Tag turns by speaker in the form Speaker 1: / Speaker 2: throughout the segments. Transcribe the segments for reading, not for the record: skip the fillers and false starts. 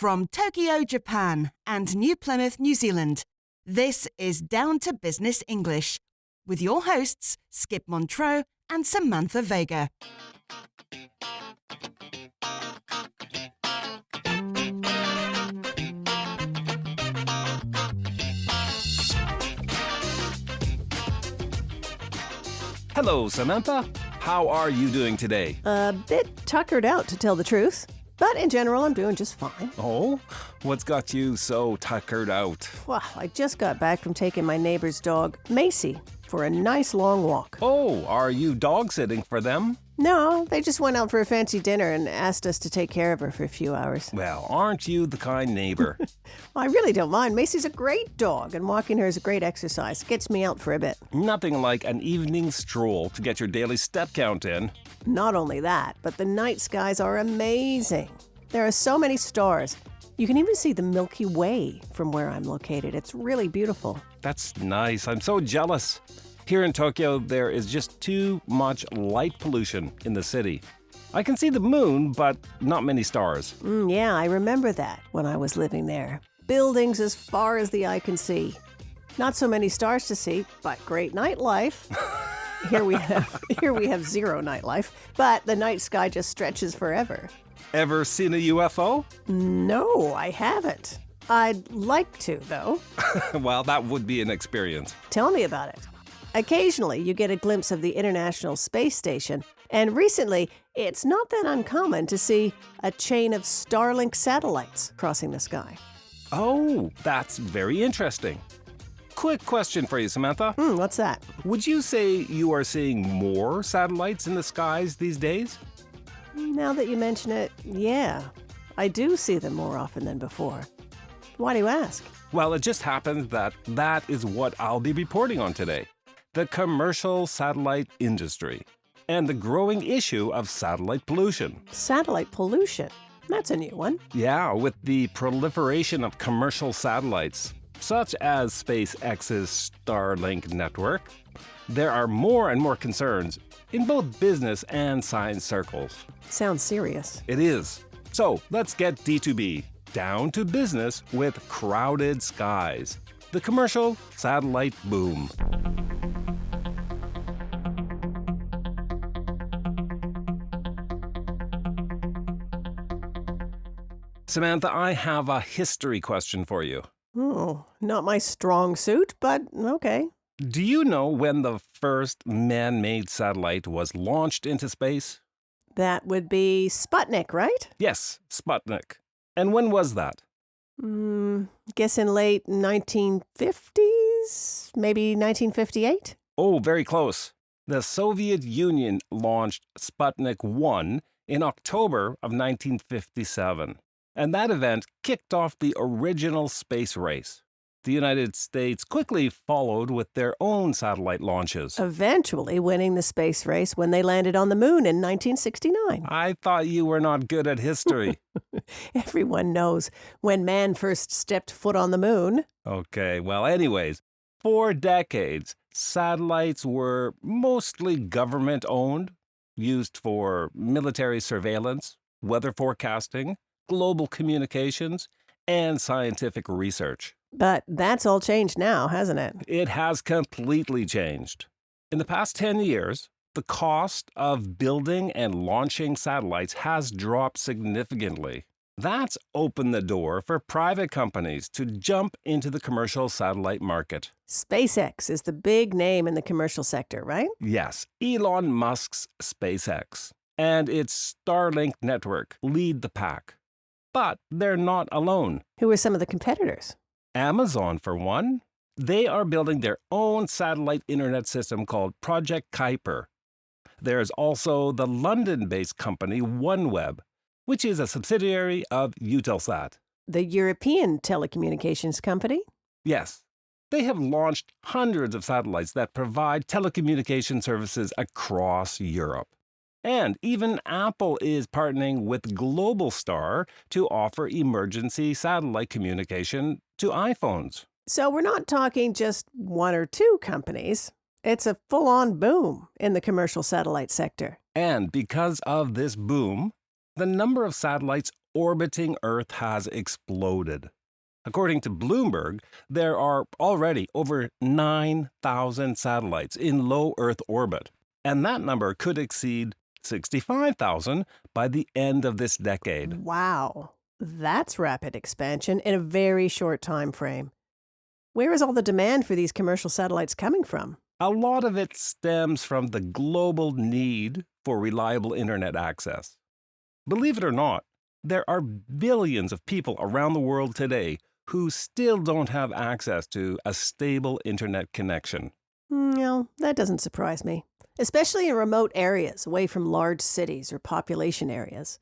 Speaker 1: From Tokyo, Japan and New Plymouth, New Zealand, this is Down to Business English with your hosts, Skip Montreux and Samantha Vega.
Speaker 2: Hello, Samantha. How are you doing today?
Speaker 3: A bit tuckered out, to tell the truth. But in general, I'm doing just fine.
Speaker 2: Oh? What's got you so tuckered out?
Speaker 3: Well, I just got back from taking my neighbor's dog, Macy, for a nice long walk.
Speaker 2: Oh, are you dog sitting for them?
Speaker 3: No, they just went out for a fancy dinner and asked us to take care of her for a few hours.
Speaker 2: Well, aren't you the kind neighbor?
Speaker 3: Well, I really don't mind. Macy's a great dog, and walking her is a great exercise. It gets me out for a bit.
Speaker 2: Nothing like an evening stroll to get your daily step count in.
Speaker 3: Not only that, but the night skies are amazing. There are so many stars. You can even see the Milky Way from where I'm located. It's really beautiful.
Speaker 2: That's nice. I'm so jealous. Here in Tokyo, there is just too much light pollution in the city. I can see the moon, but not many stars.
Speaker 3: Yeah, I remember that when I was living there. Buildings as far as the eye can see. Not so many stars to see, but great nightlife. Here we have zero nightlife, but the night sky just stretches forever.
Speaker 2: Ever seen a UFO?
Speaker 3: No, I haven't. I'd like to, though.
Speaker 2: Well, that would be an experience.
Speaker 3: Tell me about it. Occasionally, you get a glimpse of the International Space Station, and recently, it's not that uncommon to see a chain of Starlink satellites crossing the sky.
Speaker 2: Oh, that's very interesting. Quick question for you, Samantha.
Speaker 3: What's that?
Speaker 2: Would you say you are seeing more satellites in the skies these days?
Speaker 3: Now that you mention it, yeah. I do see them more often than before. Why do you ask?
Speaker 2: Well, it just happens that is what I'll be reporting on today. The commercial satellite industry and the growing issue of satellite pollution.
Speaker 3: Satellite pollution? That's a new one.
Speaker 2: Yeah, with the proliferation of commercial satellites, such as SpaceX's Starlink network, there are more and more concerns in both business and science circles.
Speaker 3: Sounds serious.
Speaker 2: It is. So let's get D2B, down to business with crowded skies. The commercial satellite boom. Samantha, I have a history question for you.
Speaker 3: Oh, not my strong suit, but okay.
Speaker 2: Do you know when the first man-made satellite was launched into space?
Speaker 3: That would be Sputnik, right?
Speaker 2: Yes, Sputnik. And when was that?
Speaker 3: Guess in late 1950s? Maybe 1958?
Speaker 2: Oh, very close. The Soviet Union launched Sputnik 1 in October of 1957. And that event kicked off the original space race. The United States quickly followed with their own satellite launches.
Speaker 3: Eventually winning the space race when they landed on the moon in 1969.
Speaker 2: I thought you were not good at history.
Speaker 3: Everyone knows when man first stepped foot on the moon.
Speaker 2: Okay, well, anyways, for decades, satellites were mostly government-owned, used for military surveillance, weather forecasting, global communications, and scientific research.
Speaker 3: But that's all changed now, hasn't it?
Speaker 2: It has completely changed. In the past 10 years, the cost of building and launching satellites has dropped significantly. That's opened the door for private companies to jump into the commercial satellite market.
Speaker 3: SpaceX is the big name in the commercial sector, right?
Speaker 2: Yes, Elon Musk's SpaceX and its Starlink network lead the pack. But they're not alone.
Speaker 3: Who are some of the competitors?
Speaker 2: Amazon, for one. They are building their own satellite internet system called Project Kuiper. There's also the London-based company OneWeb, which is a subsidiary of Eutelsat.
Speaker 3: The European telecommunications company?
Speaker 2: Yes. They have launched hundreds of satellites that provide telecommunication services across Europe. And even Apple is partnering with Globalstar to offer emergency satellite communication to iPhones.
Speaker 3: So we're not talking just one or two companies. It's a full-on boom in the commercial satellite sector.
Speaker 2: And because of this boom, the number of satellites orbiting Earth has exploded. According to Bloomberg, there are already over 9,000 satellites in low Earth orbit, and that number could exceed 65,000 by the end of this decade.
Speaker 3: Wow, that's rapid expansion in a very short time frame. Where is all the demand for these commercial satellites coming from?
Speaker 2: A lot of it stems from the global need for reliable internet access. Believe it or not, there are billions of people around the world today who still don't have access to a stable internet connection.
Speaker 3: No, that doesn't surprise me, especially in remote areas away from large cities or population areas.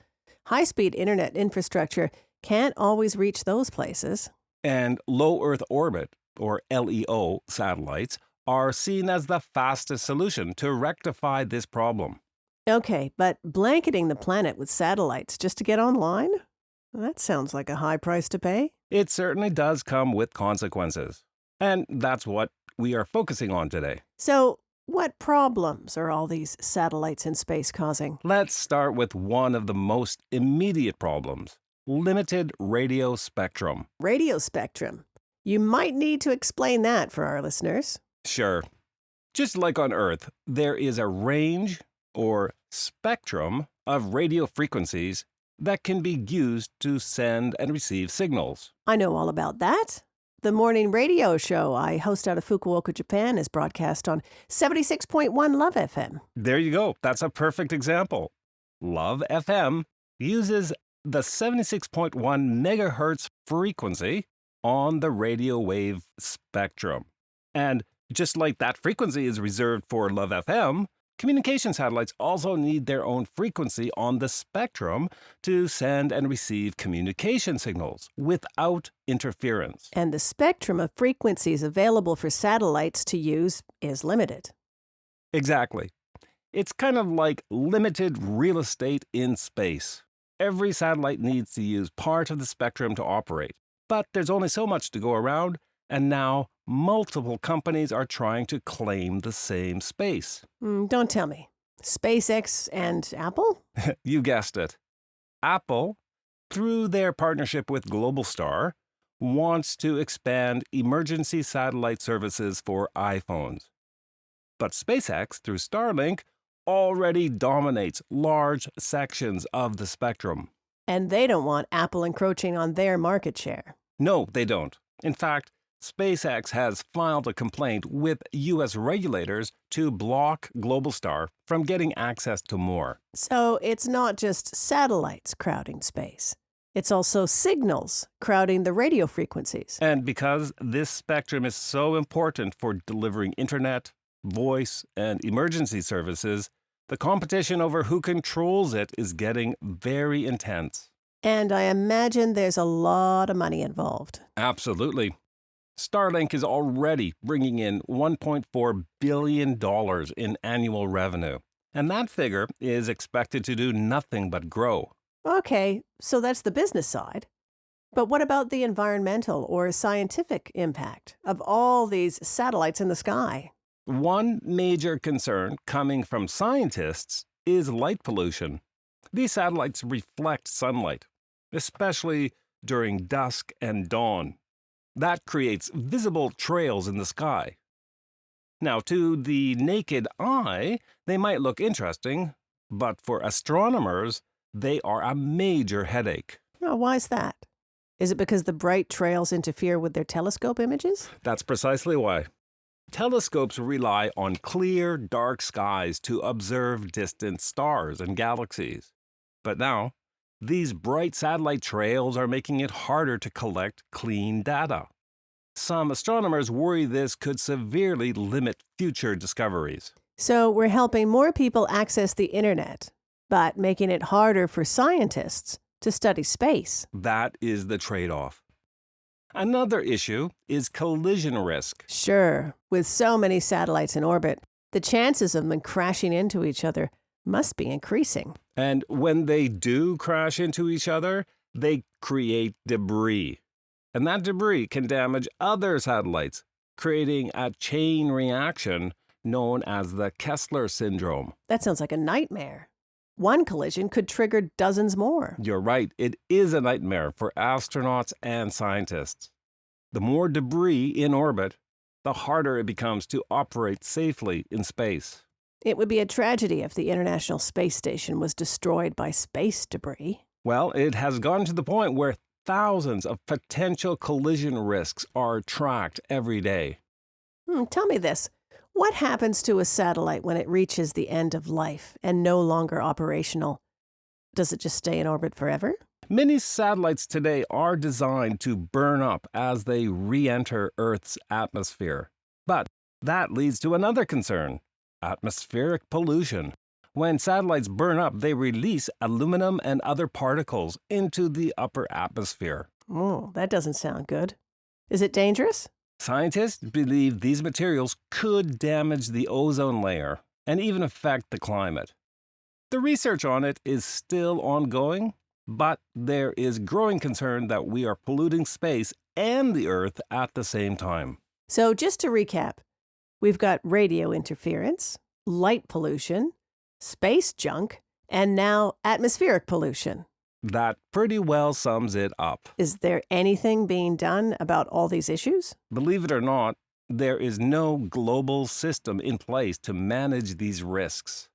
Speaker 3: High-speed internet infrastructure can't always reach those places.
Speaker 2: And low Earth orbit, or LEO, satellites are seen as the fastest solution to rectify this problem.
Speaker 3: Okay, but blanketing the planet with satellites just to get online? That sounds like a high price to pay.
Speaker 2: It certainly does come with consequences. And that's what we are focusing on today.
Speaker 3: So, what problems are all these satellites in space causing?
Speaker 2: Let's start with one of the most immediate problems: limited radio spectrum.
Speaker 3: Radio spectrum. You might need to explain that for our listeners.
Speaker 2: Sure. Just like on Earth, there is a range or spectrum of radio frequencies that can be used to send and receive signals.
Speaker 3: I know all about that. The morning radio show I host out of Fukuoka, Japan is broadcast on 76.1 Love FM.
Speaker 2: There you go. That's a perfect example. Love FM uses the 76.1 megahertz frequency on the radio wave spectrum. And just like that frequency is reserved for Love FM, communication satellites also need their own frequency on the spectrum to send and receive communication signals without interference.
Speaker 3: And the spectrum of frequencies available for satellites to use is limited.
Speaker 2: Exactly. It's kind of like limited real estate in space. Every satellite needs to use part of the spectrum to operate, but there's only so much to go around, and now multiple companies are trying to claim the same space.
Speaker 3: Don't tell me. SpaceX and Apple?
Speaker 2: You guessed it. Apple, through their partnership with Globalstar, wants to expand emergency satellite services for iPhones. But SpaceX, through Starlink, already dominates large sections of the spectrum.
Speaker 3: And they don't want Apple encroaching on their market share.
Speaker 2: No, they don't. In fact, SpaceX has filed a complaint with U.S. regulators to block Globalstar from getting access to more.
Speaker 3: So it's not just satellites crowding space. It's also signals crowding the radio frequencies.
Speaker 2: And because this spectrum is so important for delivering internet, voice, and emergency services, the competition over who controls it is getting very intense.
Speaker 3: And I imagine there's a lot of money involved.
Speaker 2: Absolutely. Starlink is already bringing in $1.4 billion in annual revenue, and that figure is expected to do nothing but grow.
Speaker 3: Okay, so that's the business side. But what about the environmental or scientific impact of all these satellites in the sky?
Speaker 2: One major concern coming from scientists is light pollution. These satellites reflect sunlight, especially during dusk and dawn. That creates visible trails in the sky. Now, to the naked eye, they might look interesting, but for astronomers, they are a major headache.
Speaker 3: Oh, why is that? Is it because the bright trails interfere with their telescope images?
Speaker 2: That's precisely why. Telescopes rely on clear, dark skies to observe distant stars and galaxies. But now, these bright satellite trails are making it harder to collect clean data. Some astronomers worry this could severely limit future discoveries.
Speaker 3: So we're helping more people access the internet, but making it harder for scientists to study space.
Speaker 2: That is the trade-off. Another issue is collision risk.
Speaker 3: Sure, with so many satellites in orbit, the chances of them crashing into each other must be increasing.
Speaker 2: And when they do crash into each other, they create debris. And that debris can damage other satellites, creating a chain reaction known as the Kessler syndrome.
Speaker 3: That sounds like a nightmare. One collision could trigger dozens more.
Speaker 2: You're right, it is a nightmare for astronauts and scientists. The more debris in orbit, the harder it becomes to operate safely in space.
Speaker 3: It would be a tragedy if the International Space Station was destroyed by space debris.
Speaker 2: Well, it has gotten to the point where thousands of potential collision risks are tracked every day.
Speaker 3: Tell me this. What happens to a satellite when it reaches the end of life and no longer operational? Does it just stay in orbit forever?
Speaker 2: Many satellites today are designed to burn up as they re-enter Earth's atmosphere. But that leads to another concern: atmospheric pollution. When satellites burn up, they release aluminum and other particles into the upper atmosphere.
Speaker 3: Oh, that doesn't sound good. Is it dangerous?
Speaker 2: Scientists believe these materials could damage the ozone layer and even affect the climate. The research on it is still ongoing, but there is growing concern that we are polluting space and the Earth at the same time.
Speaker 3: So just to recap, we've got radio interference, light pollution, space junk, and now atmospheric pollution.
Speaker 2: That pretty well sums it up.
Speaker 3: Is there anything being done about all these issues?
Speaker 2: Believe it or not, there is no global system in place to manage these risks.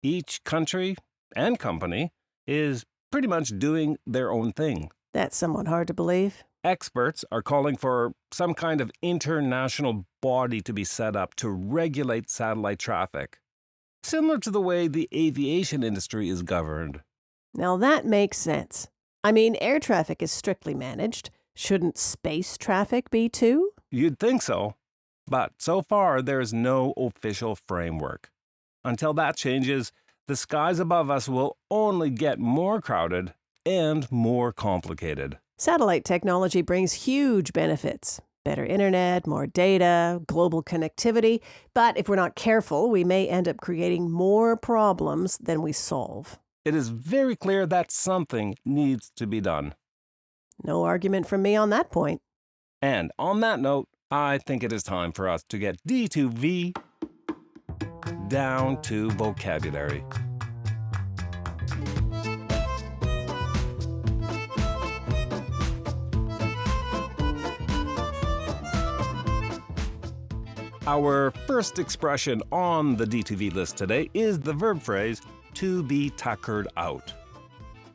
Speaker 2: Each country and company is pretty much doing their own thing.
Speaker 3: That's somewhat hard to believe.
Speaker 2: Experts are calling for some kind of international body to be set up to regulate satellite traffic, similar to the way the aviation industry is governed.
Speaker 3: Now that makes sense. I mean, air traffic is strictly managed. Shouldn't space traffic be too?
Speaker 2: You'd think so, but so far there's no official framework. Until that changes, the skies above us will only get more crowded and more complicated.
Speaker 3: Satellite technology brings huge benefits. Better internet, more data, global connectivity. But if we're not careful, we may end up creating more problems than we solve.
Speaker 2: It is very clear that something needs to be done.
Speaker 3: No argument from me on that point.
Speaker 2: And on that note, I think it is time for us to get D2V down to vocabulary. Our first expression on the D2V list today is the verb phrase to be tuckered out.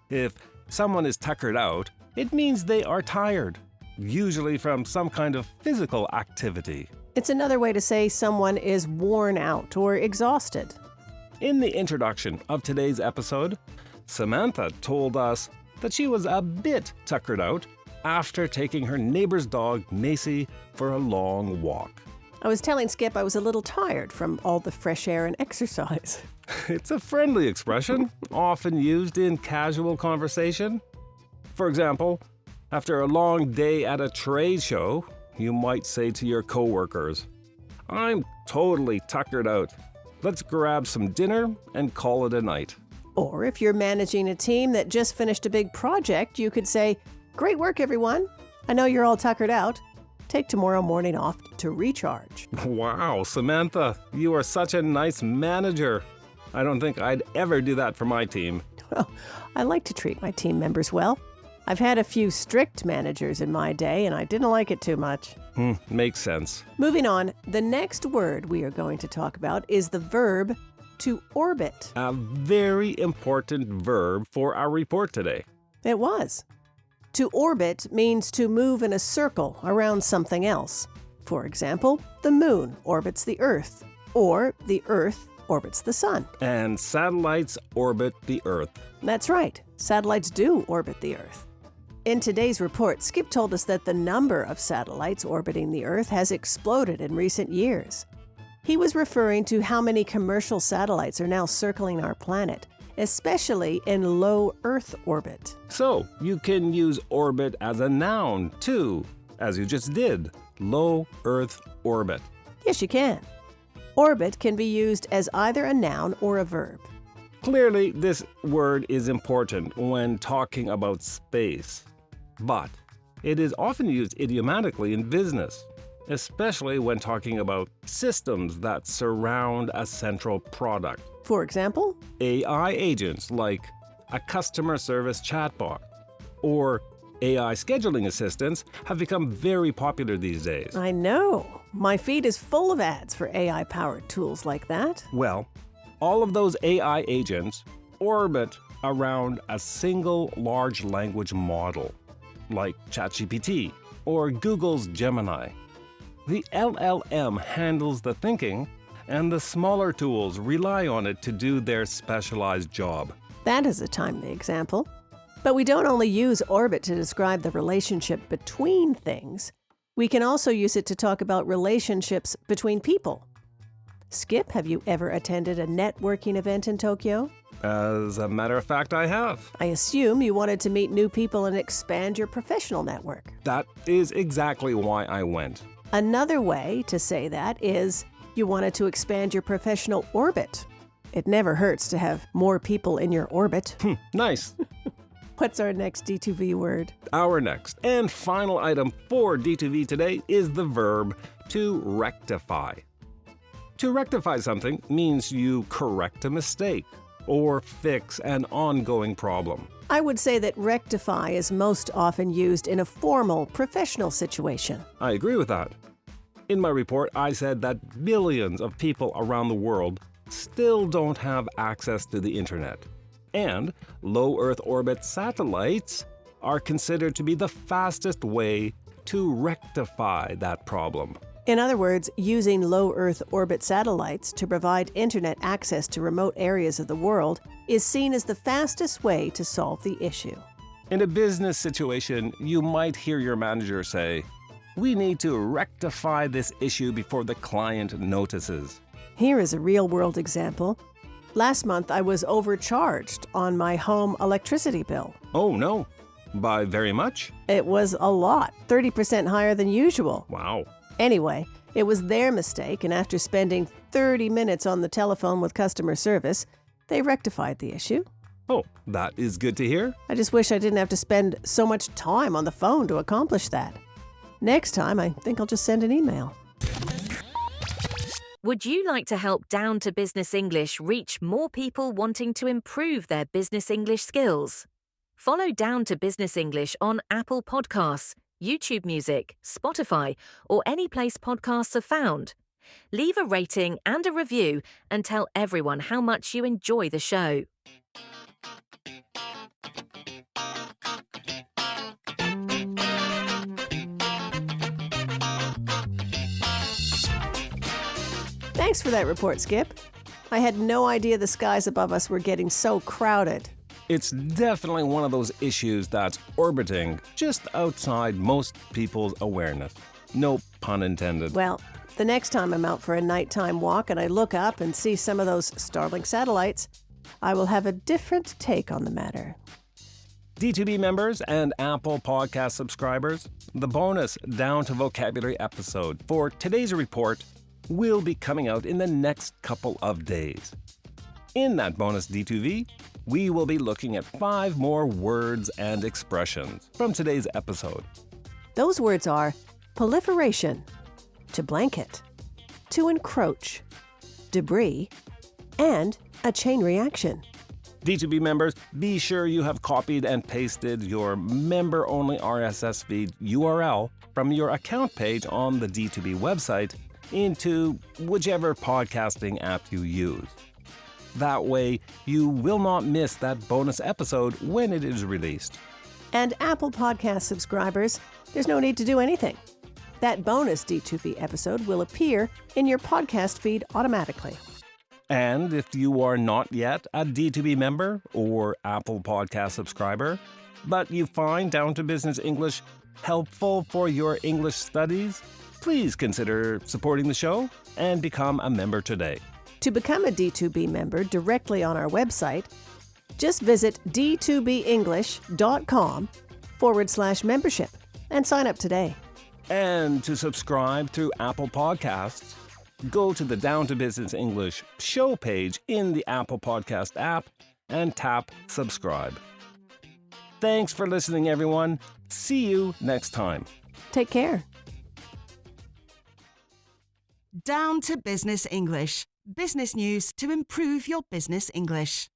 Speaker 2: If someone is tuckered out, it means they are tired, usually from some kind of physical activity.
Speaker 3: It's another way to say someone is worn out or exhausted.
Speaker 2: In the introduction of today's episode, Samantha told us that she was a bit tuckered out after taking her neighbor's dog, Macy, for a long walk.
Speaker 3: I was telling Skip I was a little tired from all the fresh air and exercise.
Speaker 2: It's a friendly expression, often used in casual conversation. For example, after a long day at a trade show, you might say to your coworkers, "I'm totally tuckered out. Let's grab some dinner and call it a night."
Speaker 3: Or if you're managing a team that just finished a big project, you could say, "Great work, everyone. I know you're all tuckered out. Take tomorrow morning off to recharge."
Speaker 2: Wow, Samantha, you are such a nice manager. I don't think I'd ever do that for my team.
Speaker 3: Well, I like to treat my team members well. I've had a few strict managers in my day, and I didn't like it too much.
Speaker 2: Makes sense.
Speaker 3: Moving on, the next word we are going to talk about is the verb to orbit.
Speaker 2: A very important verb for our report today.
Speaker 3: It was. To orbit means to move in a circle around something else. For example, the moon orbits the Earth, or the Earth orbits the sun.
Speaker 2: And satellites orbit the Earth.
Speaker 3: That's right. Satellites do orbit the Earth. In today's report, Skip told us that the number of satellites orbiting the Earth has exploded in recent years. He was referring to how many commercial satellites are now circling our planet, especially in low Earth orbit.
Speaker 2: So, you can use orbit as a noun, too, as you just did. Low Earth orbit.
Speaker 3: Yes, you can. Orbit can be used as either a noun or a verb.
Speaker 2: Clearly, this word is important when talking about space, but it is often used idiomatically in business, especially when talking about systems that surround a central product.
Speaker 3: For example,
Speaker 2: AI agents like a customer service chatbot or AI scheduling assistants have become very popular these days.
Speaker 3: I know. My feed is full of ads for AI-powered tools like that.
Speaker 2: Well, all of those AI agents orbit around a single large language model, like ChatGPT or Google's Gemini. The LLM handles the thinking, and the smaller tools rely on it to do their specialized job.
Speaker 3: That is a timely example. But we don't only use orbit to describe the relationship between things. We can also use it to talk about relationships between people. Skip, have you ever attended a networking event in Tokyo?
Speaker 2: As a matter of fact, I have.
Speaker 3: I assume you wanted to meet new people and expand your professional network.
Speaker 2: That is exactly why I went.
Speaker 3: Another way to say that is you wanted to expand your professional orbit. It never hurts to have more people in your orbit.
Speaker 2: Nice.
Speaker 3: What's our next D2V word?
Speaker 2: Our next and final item for D2V today is the verb to rectify. To rectify something means you correct a mistake or fix an ongoing problem.
Speaker 3: I would say that rectify is most often used in a formal, professional situation.
Speaker 2: I agree with that. In my report, I said that billions of people around the world still don't have access to the internet. And low Earth orbit satellites are considered to be the fastest way to rectify that problem.
Speaker 3: In other words, using low Earth orbit satellites to provide internet access to remote areas of the world is seen as the fastest way to solve the issue.
Speaker 2: In a business situation, you might hear your manager say, "We need to rectify this issue before the client notices."
Speaker 3: Here is a real-world example. Last month, I was overcharged on my home electricity bill.
Speaker 2: Oh no, by very much?
Speaker 3: It was a lot, 30% higher than usual.
Speaker 2: Wow.
Speaker 3: Anyway, it was their mistake, and after spending 30 minutes on the telephone with customer service, they rectified the issue.
Speaker 2: Oh, that is good to hear.
Speaker 3: I just wish I didn't have to spend so much time on the phone to accomplish that. Next time, I think I'll just send an email.
Speaker 4: Would you like to help Down to Business English reach more people wanting to improve their business English skills? Follow Down to Business English on Apple Podcasts, YouTube Music, Spotify, or any place podcasts are found. Leave a rating and a review and tell everyone how much you enjoy the show.
Speaker 3: Thanks for that report, Skip. I had no idea the skies above us were getting so crowded.
Speaker 2: It's definitely one of those issues that's orbiting just outside most people's awareness. No pun intended.
Speaker 3: Well, the next time I'm out for a nighttime walk and I look up and see some of those Starlink satellites, I will have a different take on the matter.
Speaker 2: D2B members and Apple Podcast subscribers, the bonus Down to Vocabulary episode for today's report will be coming out in the next couple of days. In that bonus D2V, we will be looking at 5 more words and expressions from today's episode.
Speaker 3: Those words are proliferation, to blanket, to encroach, debris, and a chain reaction.
Speaker 2: D2B members, be sure you have copied and pasted your member-only RSS feed URL from your account page on the D2B website into whichever podcasting app you use. That way, you will not miss that bonus episode when it is released.
Speaker 3: And Apple Podcast subscribers, there's no need to do anything. That bonus D2B episode will appear in your podcast feed automatically.
Speaker 2: And if you are not yet a D2B member or Apple Podcast subscriber, but you find Down to Business English helpful for your English studies, please consider supporting the show and become a member today.
Speaker 3: To become a D2B member directly on our website, just visit d2benglish.com/membership and sign up today.
Speaker 2: And to subscribe through Apple Podcasts, go to the Down to Business English show page in the Apple Podcast app and tap subscribe. Thanks for listening, everyone. See you next time.
Speaker 3: Take care.
Speaker 1: Down to Business English, Business news to improve your business English.